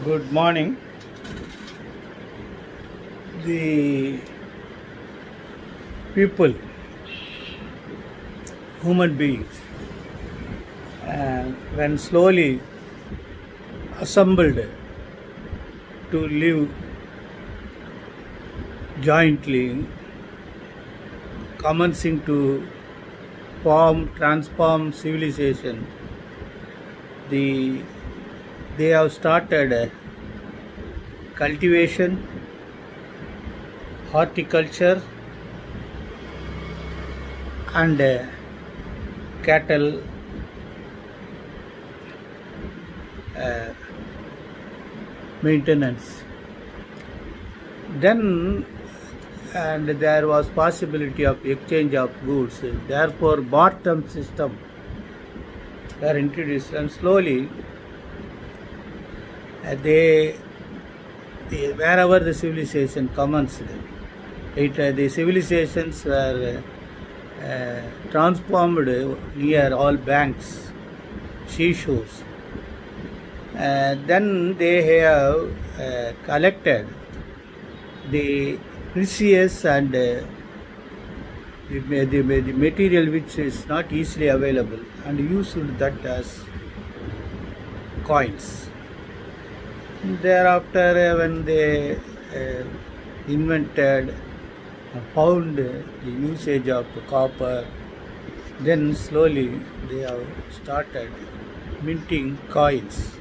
Good morning. The people, human beings, when slowly assembled to live jointly, commencing to transform civilization, they have started cultivation, horticulture, and cattle maintenance. Then, and there was possibility of exchange of goods. Therefore, barter system were introduced, and slowly wherever the civilization commenced, the civilizations were transformed near all banks, seashores. Then they have collected the precious and the material which is not easily available and used that as coins. Thereafter, when they invented, found the usage of copper, then slowly they have started minting coins.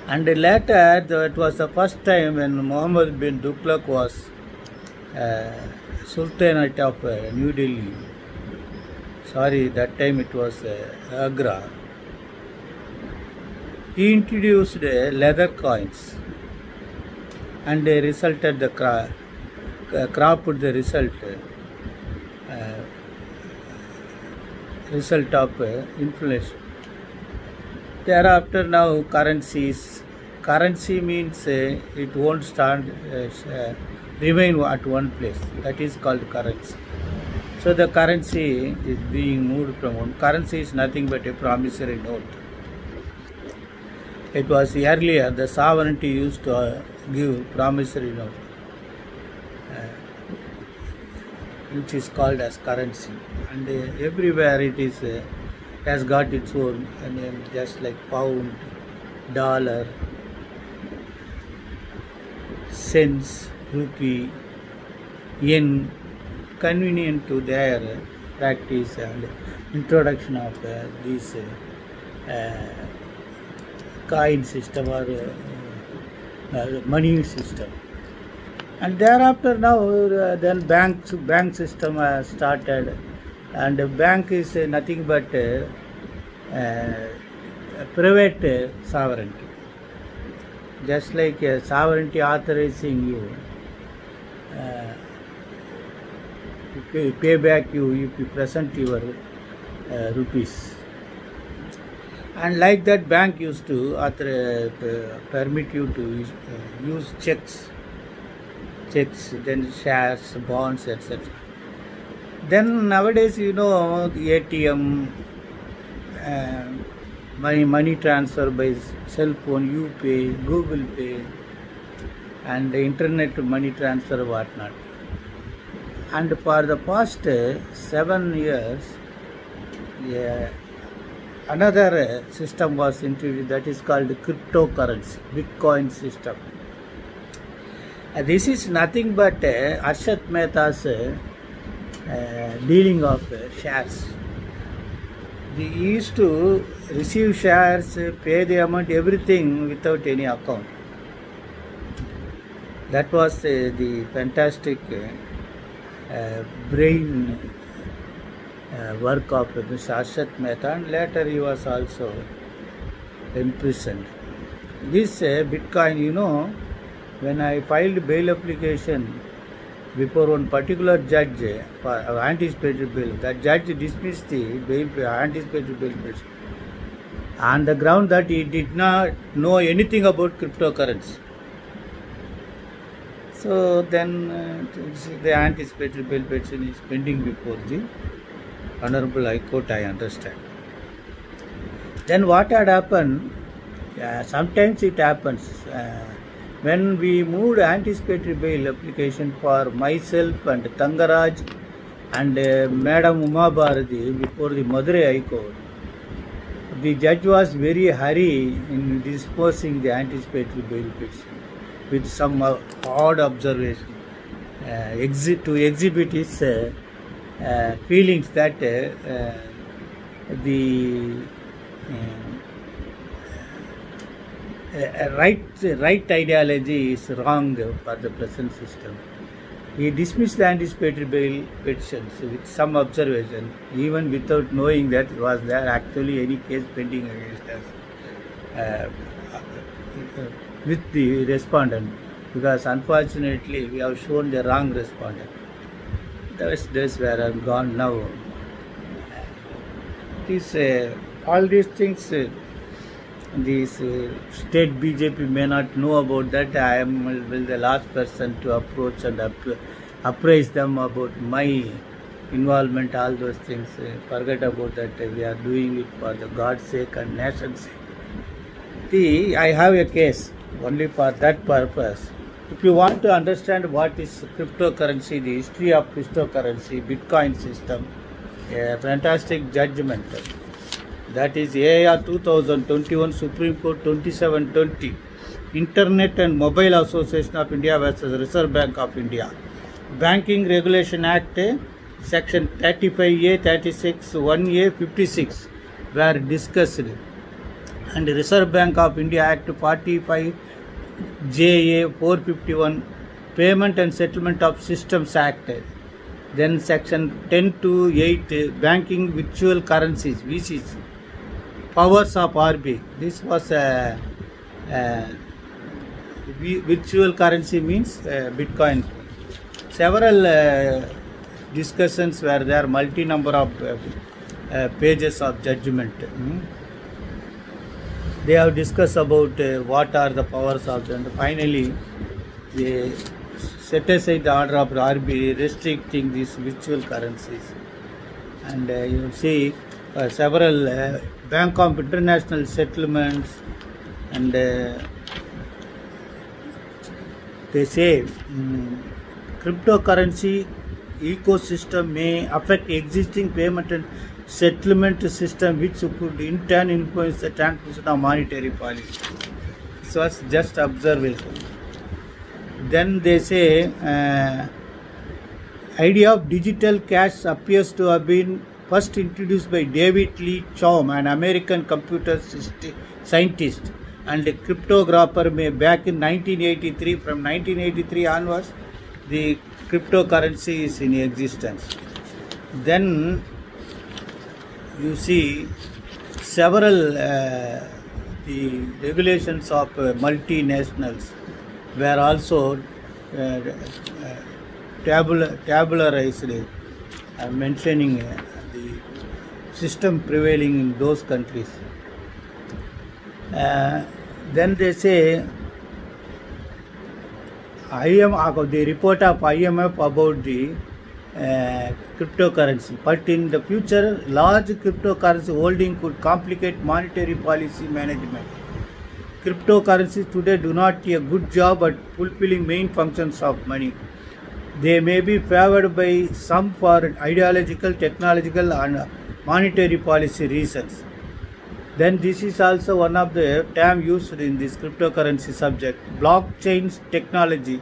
And later, it was the first time when Muhammad bin Tughlaq was Sultanate of New Delhi. Sorry, that time it was Agra. He introduced leather coins, and they resulted the crop would the result of inflation. Thereafter, now currencies. Currency means it won't stand, remain at one place. That is called currency. So the currency is being moved from one. Currency is nothing but a promissory note. It was earlier the sovereignty used to give promissory note, which is called as currency, and everywhere it is has got its own name, just like pound, dollar, cents, rupee, yen, convenient to their practice and introduction of these coin system or money system. And thereafter, now then bank system has started, and the bank is nothing but private sovereignty. Just like sovereignty authorizing you pay back you if you present your rupees. And like that, bank used to permit you to use checks, then shares, bonds, etc. Then nowadays, ATM, money transfer by cell phone, UPay, Google Pay, and the internet money transfer, whatnot. And for the past 7 years, another system was introduced, that is called cryptocurrency, Bitcoin system. This is nothing but Harshad Mehta's dealing of shares. He used to receive shares, pay the amount, everything without any account. That was the fantastic brain work of Mr. Harshad Mehta, and later he was also imprisoned. This Bitcoin, when I filed bail application before one particular judge for anticipated bail, that judge dismissed the anticipated bail on the ground that he did not know anything about cryptocurrency. So then the anticipated bail petition is pending before the Honorable High Court, I understand. Then what had happened, Sometimes it happens. When we moved anticipatory bail application for myself and Tangaraj and Madam Uma Bharati before the Madurai High Court, the judge was very hurry in disposing the anticipatory bail petition with some odd observation to exhibit his feelings that the right ideology is wrong for the present system. He dismissed the anticipatory bail petitions with some observation, even without knowing that was there actually any case pending against us with the respondent, because unfortunately we have shown the wrong respondent. That's where I'm gone now. All these things, these state BJP may not know about that. I am the last person to approach and appraise them about my involvement, all those things. Forget about that. We are doing it for the God's sake and nation's sake. See, I have a case only for that purpose. If you want to understand what is cryptocurrency, the history of cryptocurrency, Bitcoin system, a fantastic judgment. That is AIR 2021 Supreme Court 2720, Internet and Mobile Association of India versus Reserve Bank of India. Banking Regulation Act Section 35A, 36, 1A, 56 were discussed, and Reserve Bank of India Act 45 JA 451, Payment and Settlement of Systems Act. Then Section 10 to 8, Banking Virtual Currencies, VCC. Powers of RBI. This was virtual currency means Bitcoin. Several discussions were there, multi number of pages of judgment. They have discussed about what are the powers of them. Finally, they set aside the order of RBI restricting these virtual currencies. And you see several Bank of International Settlements, and they say cryptocurrency ecosystem may affect existing payment and settlement system, which could in turn influence the transmission of monetary policy. This was just observation. Then they say idea of digital cash appears to have been first introduced by David Lee Chaum, an American computer scientist and cryptographer, back in 1983. From 1983 onwards, the cryptocurrency is in existence. Then you see several the regulations of multinationals were also tabularized, mentioning the system prevailing in those countries. Then they say the report of IMF about the cryptocurrency, but in the future large cryptocurrency holding could complicate monetary policy management. Cryptocurrencies today do not do a good job at fulfilling main functions of money. They may be favored by some for ideological, technological and monetary policy reasons. Then this is also one of the terms used in this cryptocurrency subject. Blockchain technology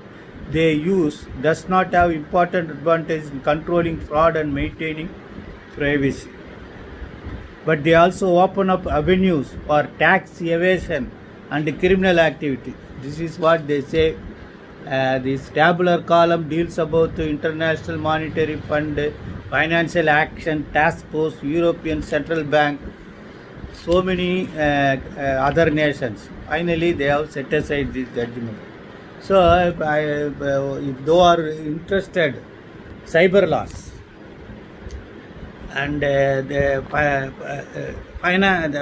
they use does not have important advantage in controlling fraud and maintaining privacy. But they also open up avenues for tax evasion and criminal activity. This is what they say. This tabular column deals about the International Monetary Fund, Financial Action Task Force, European Central Bank, so many other nations. Finally, they have set aside this judgment. So, if they are interested, cyber laws and the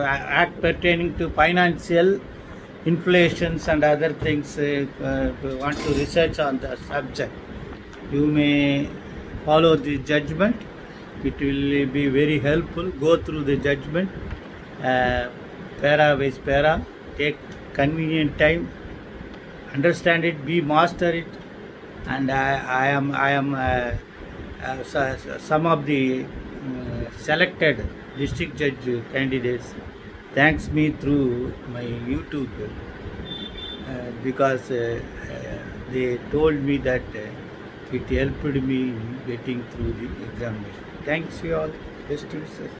act pertaining to financial inflations and other things, want to research on the subject, you may follow the judgment. It will be very helpful. Go through the judgment para by para. take convenient time, understand it, be master it, and I am some of the selected district judge candidates thanks me through my YouTube because they told me that it helped me in getting through the examination. Thanks you all. Best wishes.